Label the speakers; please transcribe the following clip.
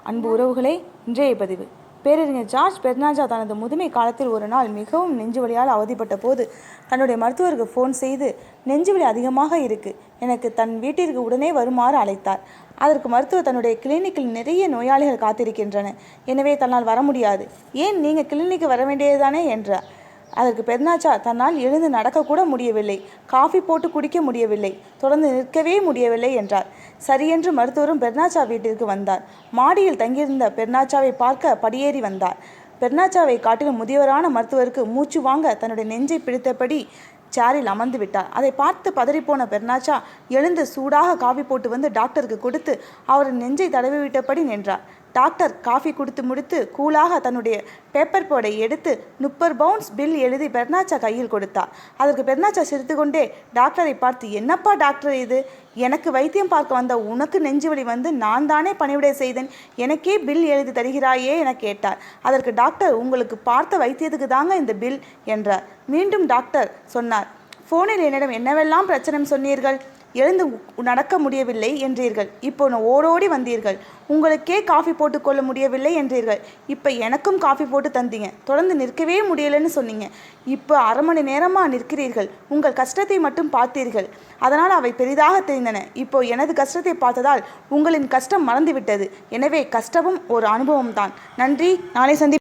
Speaker 1: அன்பு உறவுகளே, இன்றைய பதிவு. பேரறிஞர் ஜார்ஜ் பெர்னார்டோ தனது முதுமை காலத்தில் ஒரு நாள் மிகவும் நெஞ்சுவலியால் அவதிப்பட்ட போது தன்னுடைய மருத்துவருக்கு ஃபோன் செய்து நெஞ்சுவலி அதிகமாக இருக்கு, எனக்கு தன் வீட்டிற்கு உடனே வருமாறு அழைத்தார். அதற்கு மருத்துவர் தன்னுடைய கிளினிக்கில் நிறைய நோயாளிகள் காத்திருக்கின்றன, எனவே தன்னால் வர முடியாது, ஏன் நீங்கள் கிளினிக்கு வர வேண்டியதுதானே என்றார். அதற்கு பெர்னார்டோ தன்னால் எழுந்து நடக்கக்கூட முடியவில்லை, காஃபி போட்டு குடிக்க முடியவில்லை, தொடர்ந்து நிற்கவே முடியவில்லை என்றார். சரியென்று மருத்துவரும் பெர்னார்டோ வீட்டிற்கு வந்தார். மாடியில் தங்கியிருந்த பெர்னார்டோவை பார்க்க படியேறி வந்தார். பெர்னார்டோவை காட்டிலும் முதியவரான மருத்துவருக்கு மூச்சு வாங்க தன்னுடைய நெஞ்சை பிடித்தபடி சேரில் அமர்ந்து விட்டார். அதை பார்த்து பதறிப்போன பெர்னார்டோ எழுந்து சூடாக காஃபி போட்டு வந்து டாக்டருக்கு கொடுத்து அவரின் நெஞ்சை தடவி விட்டபடி நின்றார். டாக்டர் காஃபி குடித்து முடித்து கூலாக தன்னுடைய பேப்பர் போர்டை எடுத்து 30 பவுண்ட்ஸ் பில் எழுதி பெர்னார்டோ கையில் கொடுத்தார். அதற்கு பெர்னார்டோ சிரித்துக்கொண்டே டாக்டரை பார்த்து, என்னப்பா டாக்டர் இது, எனக்கு வைத்தியம் பார்க்க வந்த உனக்கு நெஞ்சுவலி வந்து நான் தானே பணிவிடை செய்தேன், எனக்கே பில் எழுதி தருகிறாயே என கேட்டார். அதற்கு டாக்டர், உங்களுக்கு பார்த்த வைத்தியத்துக்கு தாங்க இந்த பில் என்றார். மீண்டும் டாக்டர் சொன்னார், ஃபோனில் என்னிடம் என்னவெல்லாம் பிரச்சனை சொன்னீர்கள், எழுந்து நடக்க முடியவில்லை என்றீர்கள், இப்போ ஓடோடி வந்தீர்கள், உங்களுக்கே காஃபி போட்டு கொள்ள முடியவில்லை என்றீர்கள், இப்போ எனக்கும் காஃபி போட்டு தந்தீங்க, தொடர்ந்து நிற்கவே முடியலைன்னு சொன்னீங்க, இப்போ அரை மணி நேரமாக நிற்கிறீர்கள், உங்கள் கஷ்டத்தை மட்டும் பார்த்தீர்கள், அதனால் அவை பெரிதாக தெரிந்தன, இப்போ எனது கஷ்டத்தை பார்த்ததால் உங்களின் கஷ்டம் மறந்துவிட்டது, எனவே கஷ்டமும் ஒரு அனுபவம் தான். நன்றி, நாளை சந்தி.